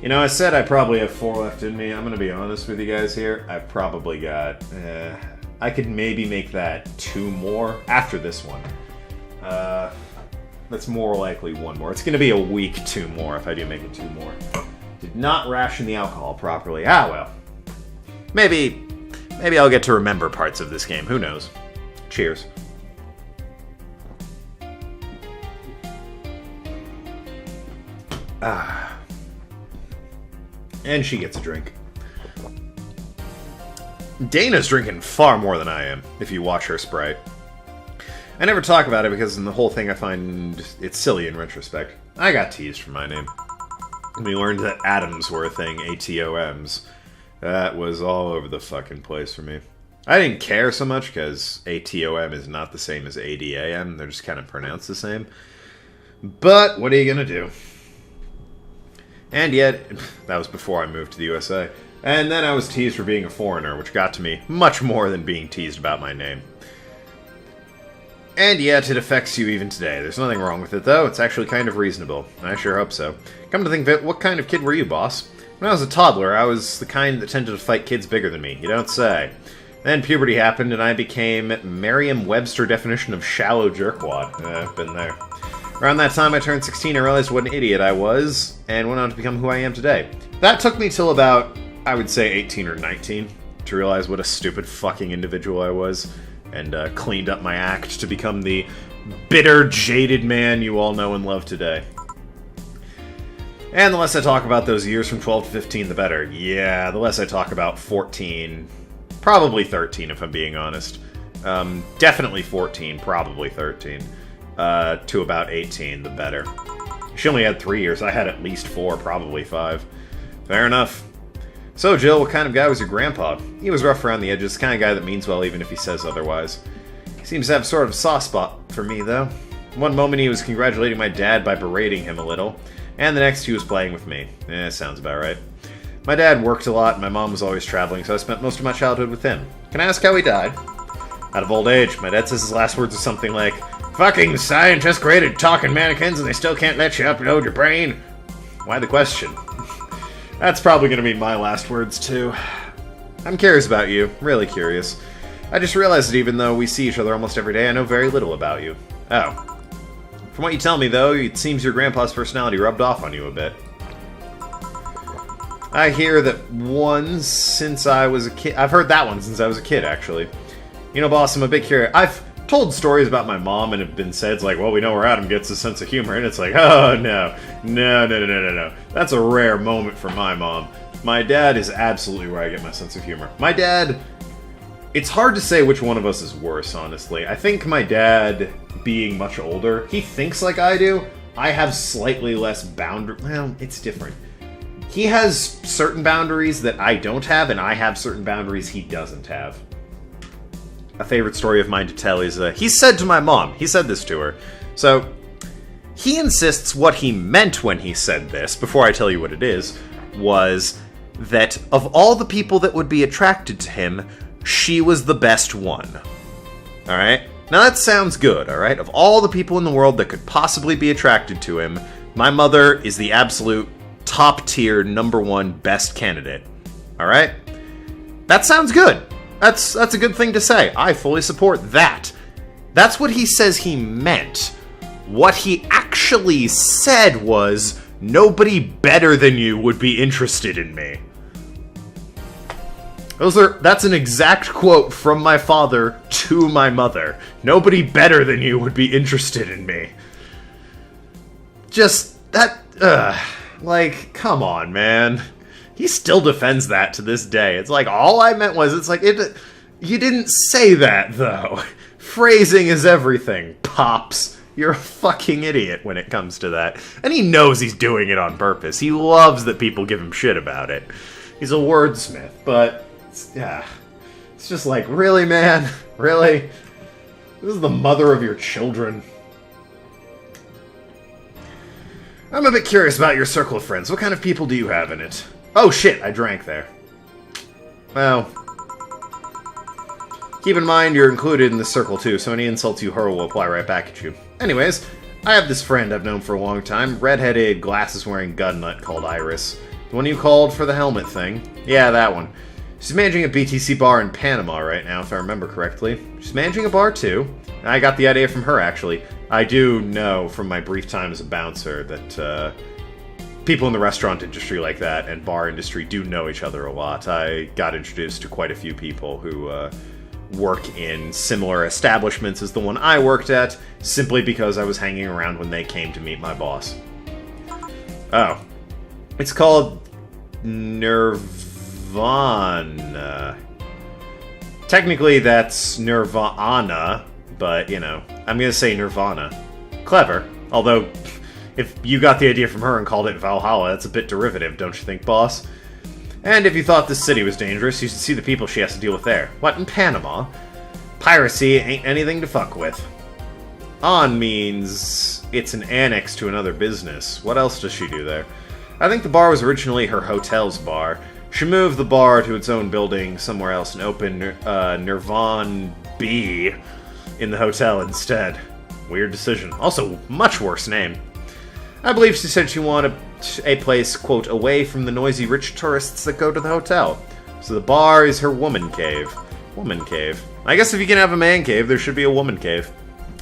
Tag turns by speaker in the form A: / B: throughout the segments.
A: You know, I said I probably have 4 left in me. I'm going to be honest with you guys here. I've probably got... I could maybe make that 2 more after this one. That's more likely 1 more. It's going to be a week 2 more if I do make it 2 more. Did not ration the alcohol properly. Ah, well. Maybe I'll get to remember parts of this game. Who knows? Cheers. Ah. And she gets a drink. Dana's drinking far more than I am, if you watch her Sprite. I never talk about it because in the whole thing I find it's silly in retrospect. I got teased for my name. We learned that atoms were a thing, ATOMs. That was all over the fucking place for me. I didn't care so much because ATOM is not the same as ADAM. They're just kind of pronounced the same. But what are you gonna do? And yet, that was before I moved to the USA. And then I was teased for being a foreigner, which got to me much more than being teased about my name. And yet, it affects you even today. There's nothing wrong with it, though. It's actually kind of reasonable. I sure hope so. Come to think of it, what kind of kid were you, boss? When I was a toddler, I was the kind that tended to fight kids bigger than me. You don't say. Then puberty happened, and I became Merriam-Webster definition of shallow jerkwad. I've been there. Around that time I turned 16, I realized what an idiot I was, and went on to become who I am today. That took me till about, I would say 18 or 19, to realize what a stupid fucking individual I was, and cleaned up my act to become the bitter, jaded man you all know and love today. And the less I talk about those years from 12 to 15, the better. Yeah, the less I talk about 14, probably 13 if I'm being honest. Definitely 14, probably 13. To about 18, the better. She only had 3 years. I had at least 4, probably 5. Fair enough. So, Jill, what kind of guy was your grandpa? He was rough around the edges, the kind of guy that means well even if he says otherwise. He seems to have sort of a soft spot for me, though. One moment he was congratulating my dad by berating him a little, and the next he was playing with me. Sounds about right. My dad worked a lot, and my mom was always traveling, so I spent most of my childhood with him. Can I ask how he died? Out of old age. My dad says his last words are something like, "Fucking scientists created talking mannequins and they still can't let you upload your brain." Why the question? That's probably going to be my last words, too. I'm curious about you. Really curious. I just realized that even though we see each other almost every day, I know very little about you. Oh. From what you tell me, though, it seems your grandpa's personality rubbed off on you a bit. I hear that one since I was a kid. I've heard that one since I was a kid, actually. You know, boss, I'm a bit curious. I've told stories about my mom and have been said, it's like, well, we know where Adam gets his sense of humor, and it's like, oh, no. That's a rare moment for my mom. My dad is absolutely where I get my sense of humor. My dad, it's hard to say which one of us is worse, honestly. I think my dad, being much older, he thinks like I do. I have slightly less boundary. Well, it's different. He has certain boundaries that I don't have, and I have certain boundaries he doesn't have. A favorite story of mine to tell is, he said to my mom, he said this to her. So, he insists what he meant when he said this, before I tell you what it is, was that of all the people that would be attracted to him, she was the best one. Alright? Now that sounds good, alright? Of all the people in the world that could possibly be attracted to him, my mother is the absolute top tier, #1 best candidate. Alright? That sounds good. That's a good thing to say. I fully support that. That's what he says he meant. What he actually said was, nobody better than you would be interested in me. That's an exact quote from my father to my mother. Nobody better than you would be interested in me. Just, like, come on, man. He still defends that to this day. It's like, all I meant was, it's like, you didn't say that, though. Phrasing is everything, Pops. You're a fucking idiot when it comes to that. And he knows he's doing it on purpose. He loves that people give him shit about it. He's a wordsmith, but, it's just like, really, man? Really? This is the mother of your children. I'm a bit curious about your circle of friends. What kind of people do you have in it? Oh shit, I drank there. Well, keep in mind you're included in this circle too, so any insults you hurl will apply right back at you. Anyways, I have this friend I've known for a long time, redheaded, glasses-wearing gun nut called Iris. The one you called for the helmet thing. Yeah, that one. She's managing a BTC bar in Panama right now, if I remember correctly. She's managing a bar, too. I got the idea from her, actually. I do know from my brief time as a bouncer that people in the restaurant industry like that and bar industry do know each other a lot. I got introduced to quite a few people who work in similar establishments as the one I worked at, simply because I was hanging around when they came to meet my boss. Oh. It's called Nirvana. Technically, that's Nirvana, but, you know, I'm gonna say Nirvana. Clever. Although, if you got the idea from her and called it Valhalla, that's a bit derivative, don't you think, boss? And if you thought this city was dangerous, you should see the people she has to deal with there. What, in Panama? Piracy ain't anything to fuck with. On means it's an annex to another business. What else does she do there? I think the bar was originally her hotel's bar. She moved the bar to its own building somewhere else and opened Nirvana B in the hotel instead. Weird decision. Also, much worse name. I believe she said she wanted a place, quote, away from the noisy rich tourists that go to the hotel. So the bar is her woman cave. Woman cave. I guess if you can have a man cave, there should be a woman cave.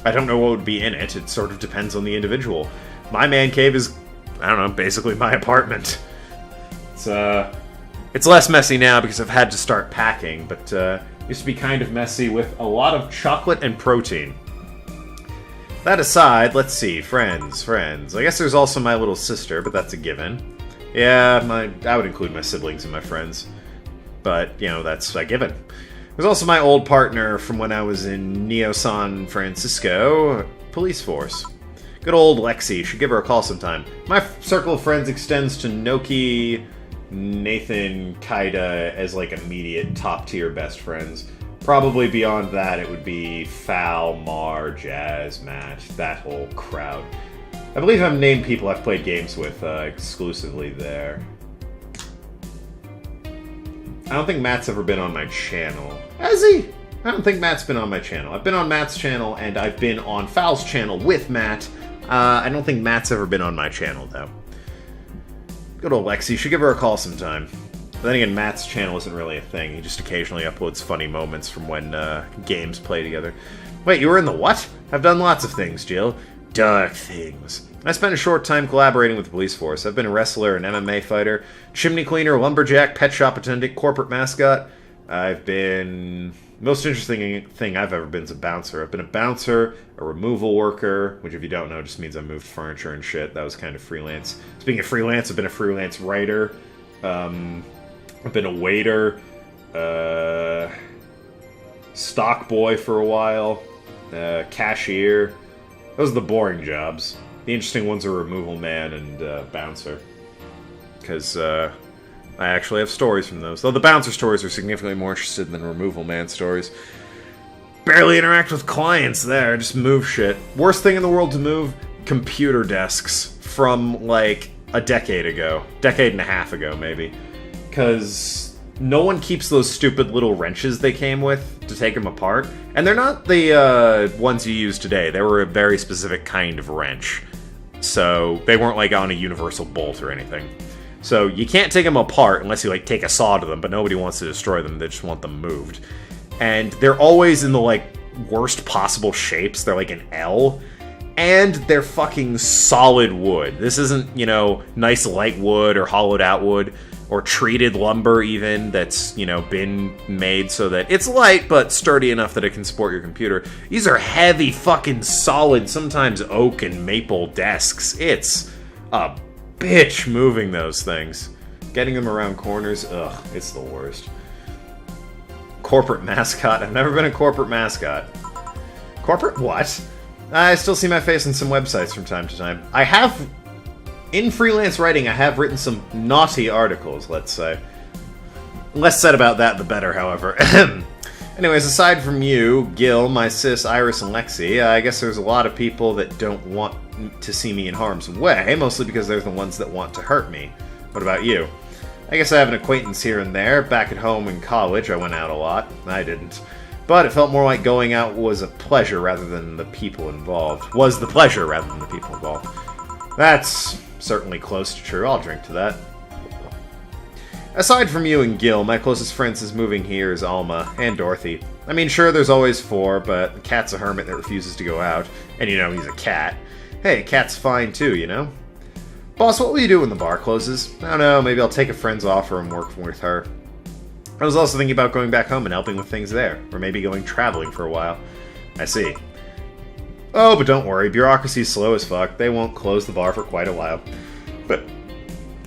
A: I don't know what would be in it. It sort of depends on the individual. My man cave is, I don't know, basically my apartment. It's less messy now because I've had to start packing, but used to be kind of messy with a lot of chocolate and protein. That aside, let's see, friends. I guess there's also my little sister, but that's a given. Yeah, I would include my siblings and my friends. But, you know, that's a given. There's also my old partner from when I was in Neo San Francisco police force. Good old Lexi. Should give her a call sometime. My circle of friends extends to Noki, Nathan, Kaida as like immediate top tier best friends. Probably beyond that, it would be Fal, Mar, Jazz, Matt, that whole crowd. I believe I've named people I've played games with exclusively there. I don't think Matt's ever been on my channel. Has he? I don't think Matt's been on my channel. I've been on Matt's channel, and I've been on Fal's channel with Matt. I don't think Matt's ever been on my channel, though. Good old Lexi. Should give her a call sometime. But then again, Matt's channel isn't really a thing. He just occasionally uploads funny moments from when games play together. Wait, you were in the what? I've done lots of things, Jill. Dark things. I spent a short time collaborating with the police force. I've been a wrestler, an MMA fighter, chimney cleaner, lumberjack, pet shop attendant, corporate mascot. I've been... Most interesting thing I've ever been is a bouncer. I've been a bouncer, a removal worker, which if you don't know just means I moved furniture and shit. That was kind of freelance. Speaking of freelance, I've been a freelance writer. I've been a waiter, stock boy for a while, cashier. Those are the boring jobs. The interesting ones are removal man and bouncer. Because I actually have stories from those. Though the bouncer stories are significantly more interesting than removal man stories. Barely interact with clients there, just move shit. Worst thing in the world to move? Computer desks from, like, a decade ago. Decade and a half ago, maybe. Because no one keeps those stupid little wrenches they came with to take them apart. And they're not the ones you use today. They were a very specific kind of wrench. So they weren't, like, on a universal bolt or anything. So you can't take them apart unless you, like, take a saw to them, but nobody wants to destroy them. They just want them moved. And they're always in the, like, worst possible shapes. They're, like, an L. And they're fucking solid wood. This isn't, you know, nice light wood or hollowed out wood or treated lumber even that's, you know, been made so that it's light but sturdy enough that it can support your computer. These are heavy fucking solid, sometimes oak and maple desks. It's a bitch moving those things. Getting them around corners, ugh, it's the worst. Corporate mascot. I've never been a corporate mascot. Corporate what? I still see my face on some websites from time to time. I have, in freelance writing, I have written some naughty articles, let's say. Less said about that, the better, however. Anyways, aside from you, Gil, my sis, Iris, and Lexi, I guess there's a lot of people that don't want to see me in harm's way, mostly because they're the ones that want to hurt me. What about you? I guess I have an acquaintance here and there. Back at home in college, I went out a lot. I didn't. But it felt more like going out was a pleasure rather than the people involved. Was the pleasure rather than the people involved. That's certainly close to true. I'll drink to that. Aside from you and Gil, my closest friend since moving here is Alma, and Dorothy. I mean, sure, there's always 4, but the cat's a hermit that refuses to go out. And you know, he's a cat. Hey, cat's fine too, you know? Boss, what will you do when the bar closes? I don't know, maybe I'll take a friend's offer and work with her. I was also thinking about going back home and helping with things there, or maybe going traveling for a while. I see. Oh, but don't worry, bureaucracy's slow as fuck. They won't close the bar for quite a while. But,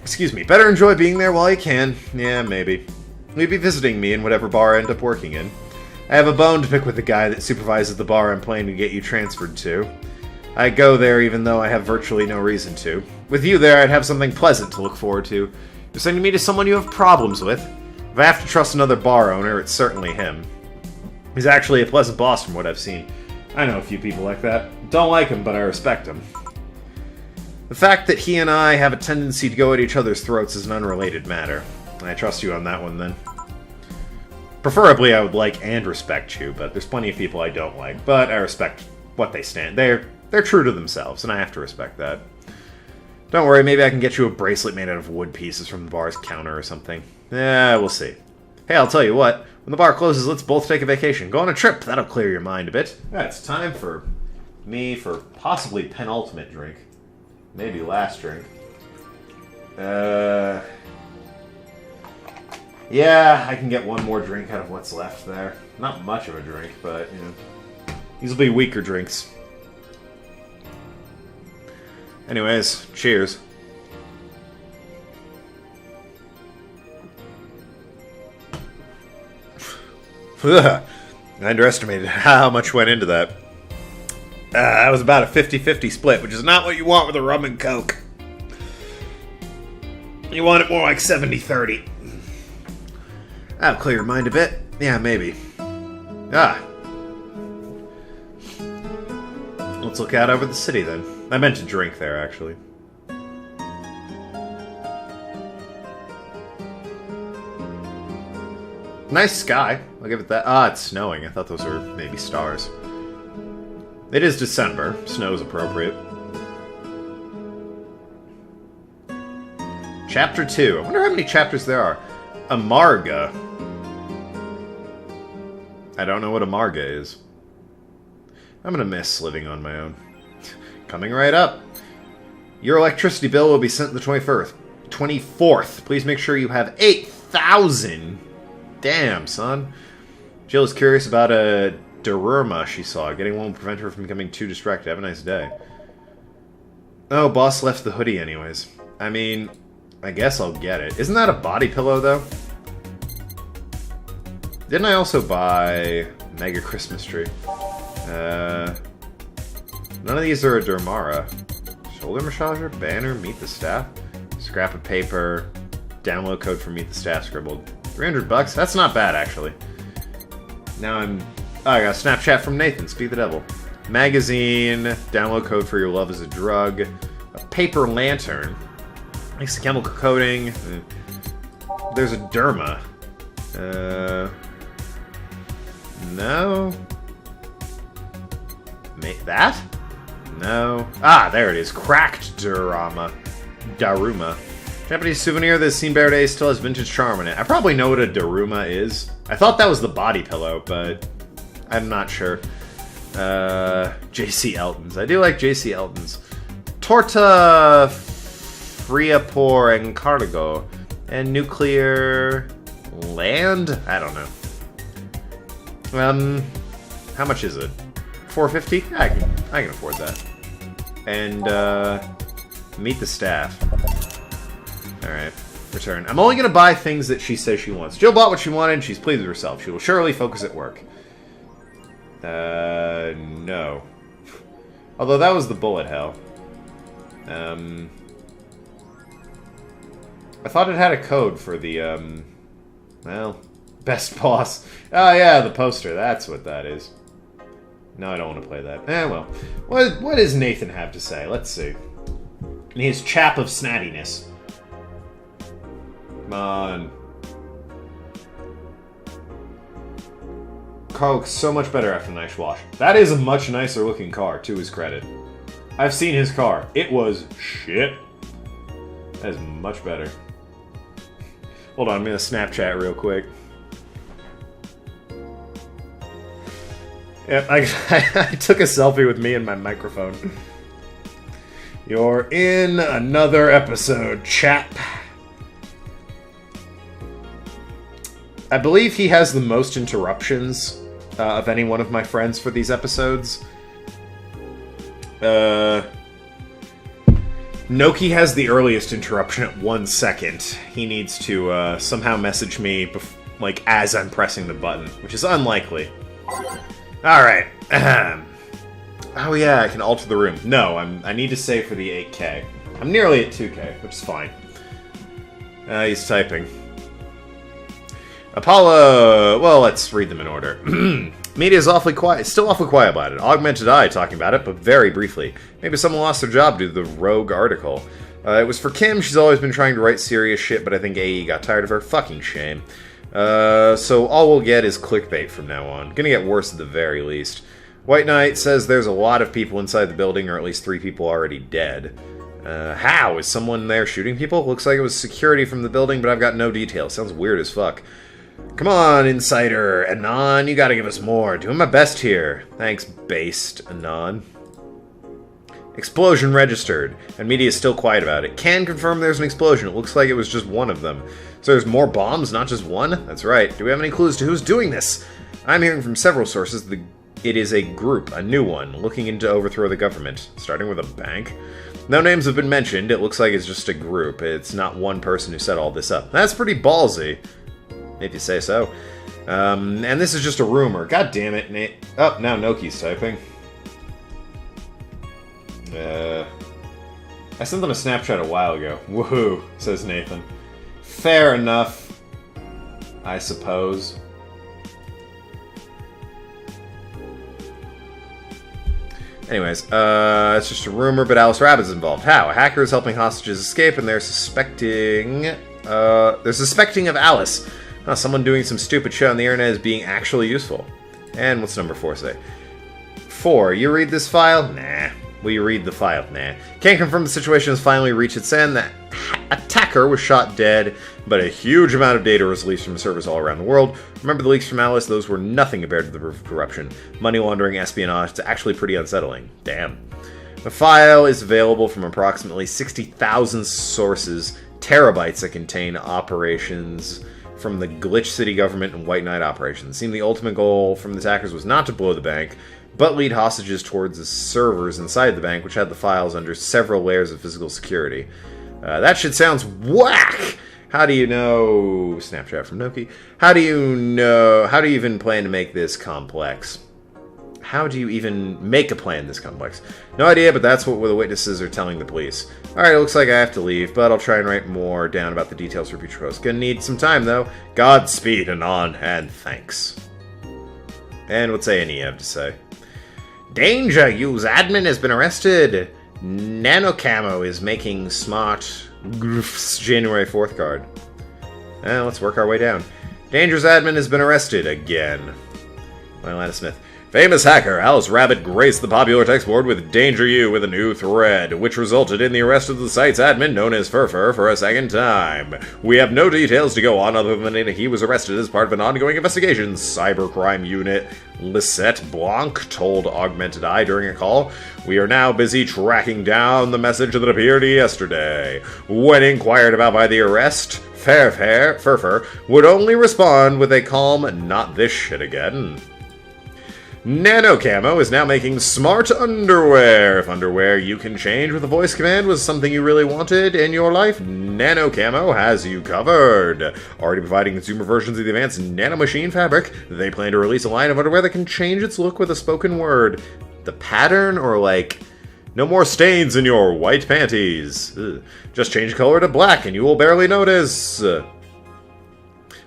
A: excuse me, better enjoy being there while you can. Yeah, maybe. You'll be visiting me in whatever bar I end up working in. I have a bone to pick with the guy that supervises the bar I'm planning to get you transferred to. I go there even though I have virtually no reason to. With you there, I'd have something pleasant to look forward to. You're sending me to someone you have problems with. If I have to trust another bar owner, it's certainly him. He's actually a pleasant boss from what I've seen. I know a few people like that. Don't like him, but I respect him. The fact that he and I have a tendency to go at each other's throats is an unrelated matter. I trust you on that one, then. Preferably, I would like and respect you, but there's plenty of people I don't like. But I respect what they stand. They're true to themselves, and I have to respect that. Don't worry, maybe I can get you a bracelet made out of wood pieces from the bar's counter or something. Yeah, we'll see. Hey, I'll tell you what. When the bar closes, let's both take a vacation. Go on a trip. That'll clear your mind a bit. Yeah, it's time for me for possibly penultimate drink. Maybe last drink. Yeah, I can get one more drink out of what's left there. Not much of a drink, but, you know. These will be weaker drinks. Anyways, cheers. I underestimated how much went into that. That was about a 50-50 split, which is not what you want with a rum and coke. You want it more like 70-30. That'll clear your mind a bit. Yeah, maybe. Let's look out over the city, then. I meant to drink there, actually. Nice sky. I'll give it that. It's snowing. I thought those were maybe stars. It is December. Snow's appropriate. Chapter 2. I wonder how many chapters there are. Amarga. I don't know what Amarga is. I'm gonna miss living on my own. Coming right up. Your electricity bill will be sent the 24th. Please make sure you have 8,000. Damn, son. Jill is curious about a Daruma she saw. Getting one will prevent her from becoming too distracted. Have a nice day. Oh, boss left the hoodie anyways. I mean, I guess I'll get it. Isn't that a body pillow, though? Didn't I also buy Mega Christmas Tree? None of these are a Dermara. Shoulder massager, banner, meet the staff, scrap of paper, download code for meet the staff scribbled. $300? That's not bad, actually. Now I got a Snapchat from Nathan, Speak the Devil. Magazine, download code for your love is a drug, a paper lantern, makes a chemical coating, there's a Derma. No. Make that? No. There it is. Cracked Daruma. Japanese souvenir that's seen better days still has vintage charm in it. I probably know what a Daruma is. I thought that was the body pillow, but I'm not sure. J.C. Elton's. I do like J.C. Elton's. Torta Friapor and Cardigo. And Nuclear Land? I don't know. How much is it? $4.50? I can afford that. And meet the staff. Alright, return. I'm only gonna buy things that she says she wants. Jill bought what she wanted and she's pleased with herself. She will surely focus at work. No. Although that was the bullet hell. I thought it had a code for the, well, best boss. Oh yeah, the poster. That's what that is. No, I don't want to play that. Well. What does Nathan have to say? Let's see. His chap of snattiness. Come on. Car looks so much better after a nice wash. That is a much nicer looking car, to his credit. I've seen his car. It was shit. That is much better. Hold on, I'm gonna Snapchat real quick. Yep, I took a selfie with me and my microphone. You're in another episode, chap. I believe he has the most interruptions of any one of my friends for these episodes. Noki has the earliest interruption at 1 second. He needs to somehow message me like as I'm pressing the button, which is unlikely. Alright. Oh yeah, I can alter the room. No, I need to save for the 8K. I'm nearly at 2K, which is fine. He's typing. Apollo... Well, let's read them in order. Media's awfully quiet. Still awfully quiet about it. Augmented Eye talking about it, but very briefly. Maybe someone lost their job due to the rogue article. It was for Kim. She's always been trying to write serious shit, but I think AE got tired of her. Fucking shame. So all we'll get is clickbait from now on. Gonna get worse at the very least. White Knight says there's a lot of people inside the building, or at least 3 people already dead. How? Is someone there shooting people? Looks like it was security from the building, but I've got no details. Sounds weird as fuck. Come on, Insider. Anon, you gotta give us more. Doing my best here. Thanks, based Anon. Explosion registered, and media is still quiet about it. Can confirm there's an explosion. It looks like it was just one of them. So there's more bombs, not just one? That's right. Do we have any clues to who's doing this? I'm hearing from several sources that it is a group, a new one, looking into overthrow the government. Starting with a bank? No names have been mentioned. It looks like it's just a group. It's not one person who set all this up. That's pretty ballsy. If you say so. And this is just a rumor. God damn it, Nate. Oh, now Noki's typing. I sent them a Snapchat a while ago. Woohoo, says Nathan. Fair enough, I suppose. Anyways, it's just a rumor, but Alice Rabbit's involved. How? A hacker is helping hostages escape, and they're suspecting of Alice. Huh, someone doing some stupid shit on the internet is being actually useful. And what's number 4 say? 4. You read this file? Nah. Will you read the file? Nah. Can't confirm the situation has finally reached its end. The attacker was shot dead, but a huge amount of data was released from servers all around the world. Remember the leaks from Alice? Those were nothing compared to the proof of corruption. Money laundering, espionage. It's actually pretty unsettling. Damn. The file is available from approximately 60,000 sources, terabytes that contain operations from the Glitch City government and White Knight operations. It seemed the ultimate goal from the attackers was not to blow the bank, but lead hostages towards the servers inside the bank, which had the files under several layers of physical security. That shit sounds whack! How do you know... Snapchat from Noki. How do you even plan to make this complex? How do you even make a plan this complex? No idea, but that's what the witnesses are telling the police. Alright, it looks like I have to leave, but I'll try and write more down about the details for future posts. Gonna need some time, though. Godspeed, Anon, and thanks. And what's A&E have to say? Danger! Use admin has been arrested! Nanocamo is making smart... January 4th card. Let's work our way down. Danger's admin has been arrested again. Lana Smith. Famous hacker Alice Rabbit graced the popular text board with Danger You with a new thread, which resulted in the arrest of the site's admin known as Furfur for a second time. We have no details to go on other than that he was arrested as part of an ongoing investigation. Cybercrime unit Lisette Blanc told Augmented Eye during a call. We are now busy tracking down the message that appeared yesterday. When inquired about by the arrest, Furfur would only respond with a calm, not this shit again. Nanocamo is now making smart underwear. If underwear you can change with a voice command was something you really wanted in your life, Nanocamo has you covered. Already providing consumer versions of the advanced nanomachine fabric, they plan to release a line of underwear that can change its look with a spoken word. The pattern, or like, no more stains in your white panties. Ugh. Just change color to black and you will barely notice.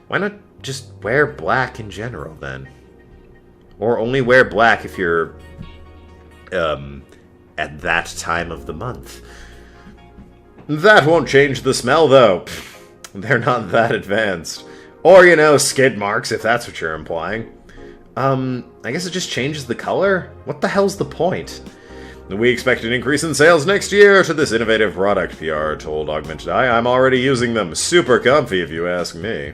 A: Why not just wear black in general then? Or only wear black if you're, at that time of the month. That won't change the smell, though. Pfft, they're not that advanced. Or, you know, skid marks, if that's what you're implying. I guess it just changes the color? What the hell's the point? We expect an increase in sales next year to this innovative product, PR told Augmented Eye. I'm already using them. Super comfy, if you ask me.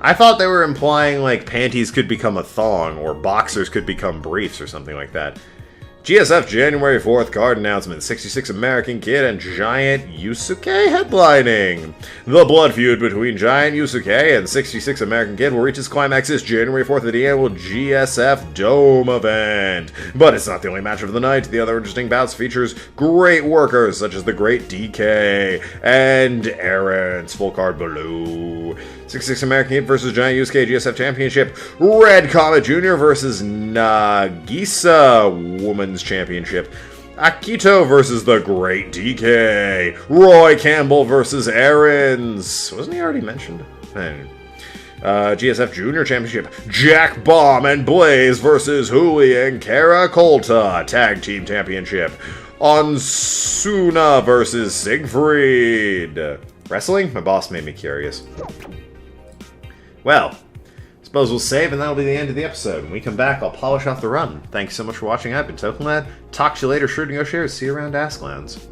A: I thought they were implying, like, panties could become a thong, or boxers could become briefs, or something like that. GSF January 4th card announcement, 66 American Kid and Giant Yusuke headlining. The blood feud between Giant Yusuke and 66 American Kid will reach its climax this January 4th at the annual GSF Dome event. But it's not the only match of the night. The other interesting bouts features great workers such as the Great DK and Aaron's full card below. 66 American Kid versus Giant Yusuke GSF Championship. Red Comet Jr. versus Nagisa Women's Championship. Akito versus the Great DK. Roy Campbell versus Aaron's. Wasn't he already mentioned? GSF Junior Championship. Jack Bomb and Blaze versus Hooli and Kara Colta. Tag Team Championship. Onsuna versus Siegfried. Wrestling? My boss made me curious. Well, suppose we'll save and that'll be the end of the episode. When we come back, I'll polish off the run. Thanks so much for watching. I've been Tokenlad. Talk to you later. Sure to go shares. See you around Asklands.